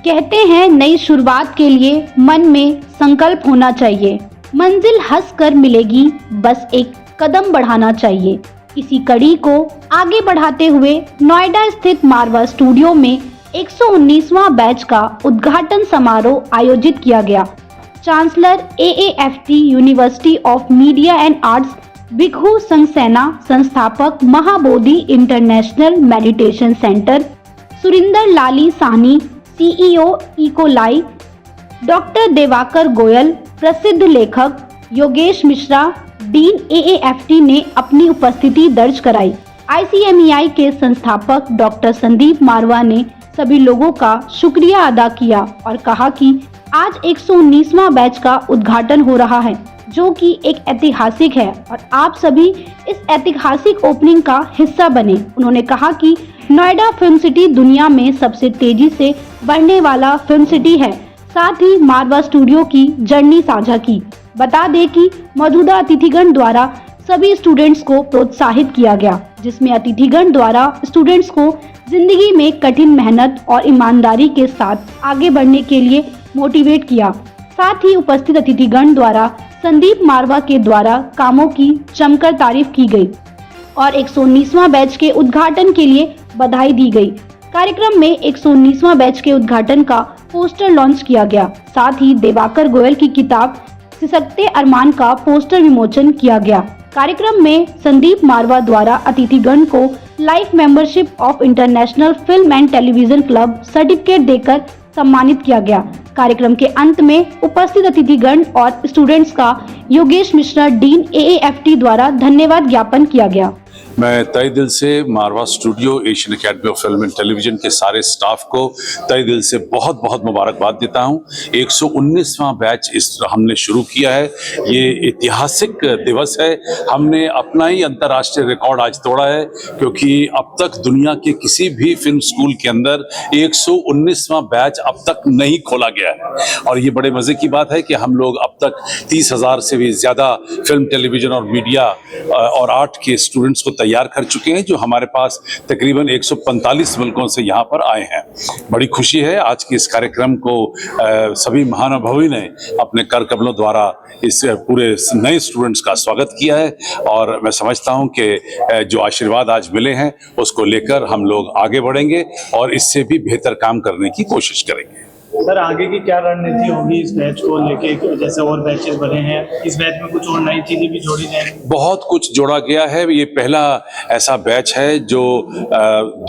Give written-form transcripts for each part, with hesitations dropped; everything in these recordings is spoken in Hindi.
कहते हैं नई शुरुआत के लिए मन में संकल्प होना चाहिए। मंजिल हंसकर मिलेगी, बस एक कदम बढ़ाना चाहिए। इसी कड़ी को आगे बढ़ाते हुए नोएडा स्थित मारवा स्टूडियो में 119वां बैच का उद्घाटन समारोह आयोजित किया गया। Chancellor AAFT university of media and arts Bhikkhu Sanghasena संस्थापक Mahabodhi international meditation centre Surinder Lali Sahni CEO इकोलाई, डॉक्टर देवाकर गोयल, प्रसिद्ध लेखक योगेश मिश्रा, डीन AAFT ने अपनी उपस्थिति दर्ज कराई। ICMEI के संस्थापक डॉक्टर संदीप मारवा ने सभी लोगों का शुक्रिया अदा किया और कहा कि आज 119वां बैच का उद्घाटन हो रहा है, जो कि एक ऐतिहासिक है और आप सभी इस ऐतिहासिक ओपनिंग का हिस्सा बने। उन्होंने कहा कि नोएडा फिल्म सिटी दुनिया में सबसे तेजी से बढ़ने वाला फिल्म सिटी है। साथ ही मारवा स्टूडियो की जर्नी साझा की। बता दें कि मौजूदा अतिथिगण द्वारा सभी स्टूडेंट्स को प्रोत्साहित किया गया, जिसमें अतिथिगण द्वारा स्टूडेंट्स को जिंदगी में कठिन मेहनत और ईमानदारी के साथ आगे बढ़ने के लिए मोटिवेट किया। साथ ही उपस्थित अतिथिगण द्वारा संदीप मारवा के द्वारा कामों की जमकर तारीफ की गई और 119वां बैच के उद्घाटन के लिए बधाई दी गई। कार्यक्रम में 119वां बैच के उद्घाटन का पोस्टर लॉन्च किया गया। साथ ही देवाकर गोयल की किताब सिसकते अरमान का पोस्टर विमोचन किया गया। कार्यक्रम में संदीप मारवा द्वारा अतिथिगण को life membership of international film and television club certificate देकर सम्मानित किया गया। कार्यक्रम के अंत में उपस्थित अतिथिगण और स्टूडेंट्स का योगेश मिश्रा डीन AAFT द्वारा धन्यवाद ज्ञापन किया गया। मैं तहे दिल से Marwah Studio, Asian Academy of Film and Television के सारे स्टाफ को तहे दिल से बहुत बहुत मुबारकबाद देता हूं। 119वां बैच हमने शुरू किया है। ये ऐतिहासिक दिवस है। हमने अपना ही अंतर्राष्ट्रीय रिकॉर्ड आज तोड़ा है, क्योंकि अब तक दुनिया के किसी भी फिल्म स्कूल के अंदर 119वां बैच अब तक नहीं खोला गया है। और ये बड़े मजे की बात है कि हम लोग अब तक 30,000 से भी ज्यादा फिल्म, टेलीविजन और मीडिया और आर्ट के स्टूडेंट्स को तैयार कर चुके हैं, जो हमारे पास तकरीबन 145 मुल्कों से यहाँ पर आए हैं। बड़ी खुशी है आज के इस कार्यक्रम को सभी महानुभावी ने अपने कर कमलों द्वारा इस पूरे नए स्टूडेंट्स का स्वागत किया है। और मैं समझता हूँ कि जो आशीर्वाद आज मिले हैं उसको लेकर हम लोग आगे बढ़ेंगे और इससे भी बेहतर काम करने की कोशिश करेंगे। सर, आगे की क्या रणनीति होगी इस बैच को लेके? जैसे और बैचेस बने हैं, इस बैच में कुछ और नई चीजें भी जोड़ी जाएंगी? बहुत कुछ जोड़ा गया है। ये पहला ऐसा बैच है जो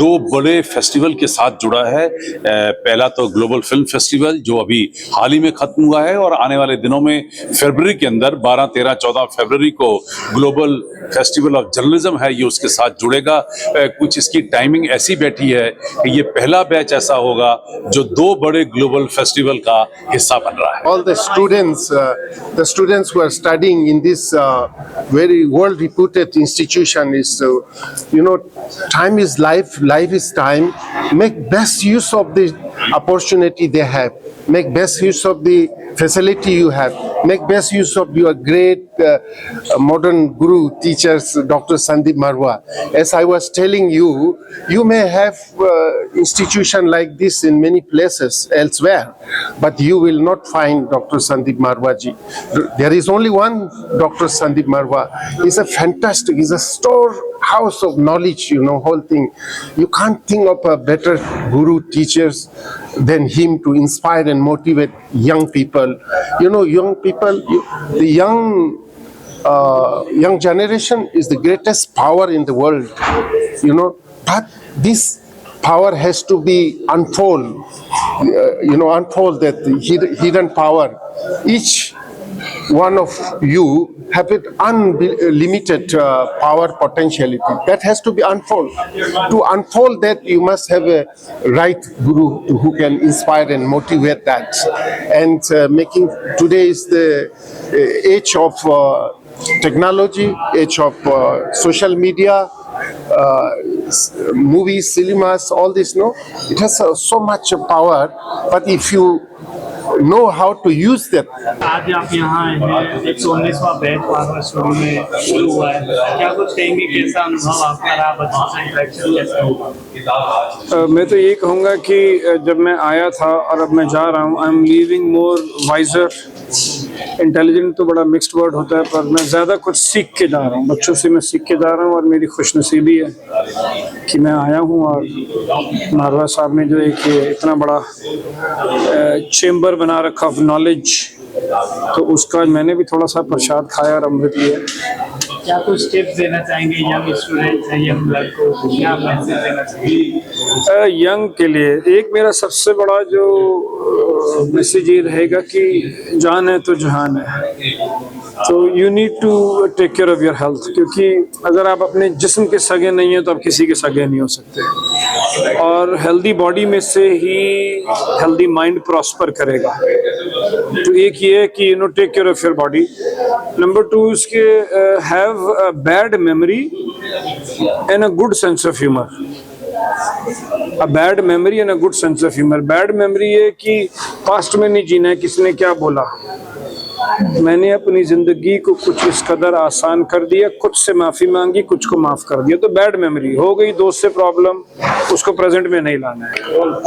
दो बड़े फेस्टिवल के साथ जुड़ा है। पहला तो ग्लोबल फिल्म फेस्टिवल, जो अभी हाल ही में खत्म हुआ है, और आने वाले दिनों में फरवरी के अंदर 12, 13, 14 फरवरी को ग्लोबल फेस्टिवल ऑफ जर्नलिज्म है, ये उसके साथ जुड़ेगा। कुछ इसकी टाइमिंग ऐसी बैठी है कि ये पहला बैच ऐसा होगा जो दो बड़े ग्लोबल फेस्टिवल का हिस्सा बन रहा है। All the students who are studying in this very world reputed institution is, time is life, life is time. Make best use of the opportunity they have. Make best use of the facility you have. Make best use of your great modern guru teachers, Dr. Sandeep Marwa. As I was telling you, you may have institution like this in many places elsewhere, but you will not find Dr. Sandeep Marwa ji. There is only one Dr. Sandeep Marwa. He's a fantastic, he's a storehouse of knowledge, whole thing. You can't think of a better guru teachers than him to inspire and motivate young people. Young people, the young generation is the greatest power in the world, but this power has to be unfold that hidden power. Each one of you have an unlimited power potentiality that has to be unfold. To unfold that, you must have a right guru who can inspire and motivate that. And making today is the age of technology, age of social media, movies, cinemas, all this. It has so much power, but if you know how to use that. आज आप यहाँ आए हैं, 119वां बैच मारवाड़ स्टूडियो में शुरू हुआ है, क्या कुछ कहेंगे, कैसा अनुभव आपका रहा, बच्चों से इंटरेक्शन कैसा हुआ? मैं तो ये कहूँगा कि जब मैं आया था और अब मैं जा रहा हूँ, I am leaving more wiser. Intelligent तो बड़ा मिक्स्ड वर्ड होता है, पर मैं ज़्यादा कुछ सीख के जा रहा हूँ, बच्चों से मैं सीख के जा रहा हूँ। और मेरी खुशनसीबी है कि मैं आया हूँ और मारवा साहब ने जो एक इतना बड़ा चेम्बर बना रखा ऑफ नॉलेज, तो उसका मैंने भी थोड़ा सा प्रसाद खाया और अमृत लिया। क्या कुछ टिप्स देना चाहेंगे यंग स्टूडेंट्स हैं, यंग ब्लड को, क्या मैसेज देना चाहेंगे यंग के लिए? एक मेरा सबसे बड़ा जो मैसेज ये रहेगा कि जान है तो जहान है, तो you need to take care of your health, क्योंकि अगर आप अपने जिस्म के सगे नहीं हैं तो आप किसी के सगे नहीं हो सकते। और हेल्दी बॉडी में से ही हेल्दी माइंड प्रॉस्पर करेगा। तो एक ये है कि take care of your body. Number 2 इसके have a bad memory and a good sense of humour. A bad memory and a good sense of humour. Bad memory है कि पास्ट में नहीं जीना है, किसने क्या बोला, मैंने अपनी जिंदगी को कुछ इस कदर आसान कर दिया, कुछ से माफी मांगी, कुछ को माफ कर दिया, तो बैड मेमोरी हो गई। दोस्त से प्रॉब्लम, उसको प्रेजेंट में नहीं लाना है।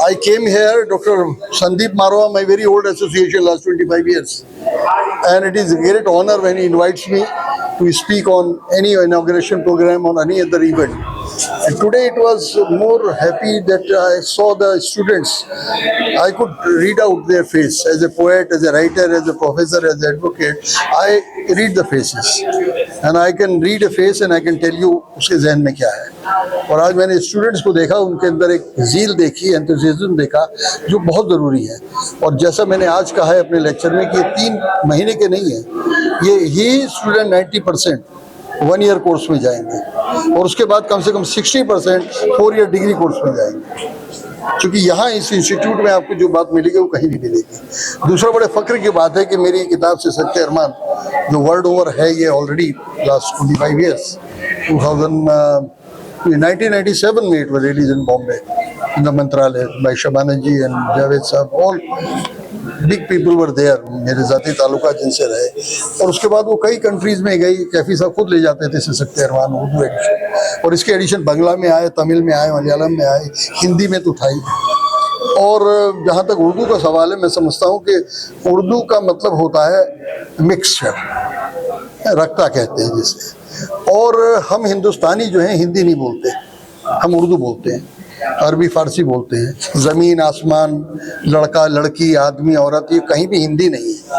I came here, Dr. Sandeep Marwa, my very old association, last 25 years. And it is a great honor when he invites me to speak on any inauguration program or any other event. And today it was more happy that I saw the students. I could read out their face. As a poet, as a writer, as a professor, as an advocate, I read the faces. And I can read a face and I can tell you उसके ज़हन में क्या है। और आज मैंने स्टूडेंट्स को देखा, उनके अंदर एक ज़ील देखी, एंथुसियाज्म देखा, जो बहुत ज़रूरी है। और जैसा मैंने आज कहा है अपने लेक्चर में कि ये 3 महीने के नहीं है, ये स्टूडेंट 90% 1 ईयर कोर्स में जाएंगे और उसके बाद कम से कम 60% 4 ईयर डिग्री कोर्स में जाएंगे। क्योंकि यहाँ इस इंस्टीट्यूट में आपको जो बात मिलेगी वो कहीं नहीं मिलेगी। दूसरा बड़े फ़ख्र की बात है कि मेरी किताब से सच्चे अरमान जो वर्ल्ड ओवर है, ये ऑलरेडी लास्ट 25 ईयर्स 1997 में it was release in Bombay in the Mantralaya by Shabana ji and Javed sahab, all big people were there, मेरे ज़ाती ताल्लुका जिनसे रहे। और उसके बाद वो कई कंट्रीज़ में गई, कैफी साहब खुद ले जाते थे सच्चे अरमान उर्दू एडिशन, और इसके एडिशन बांग्ला में आए, तमिल में आए, मलयालम में आए, हिंदी में तो था ही। और जहाँ तक उर्दू का सवाल है, मैं समझता हूँ कि उर्दू का मतलब होता है मिक्सचर, रक्ता कहते हैं जिसे। और हम हिंदुस्तानी जो हैं हिंदी नहीं बोलते, हम उर्दू बोलते हैं, अरबी फारसी बोलते हैं। ज़मीन आसमान, लड़का लड़की, आदमी औरत, ये कहीं भी हिंदी नहीं है।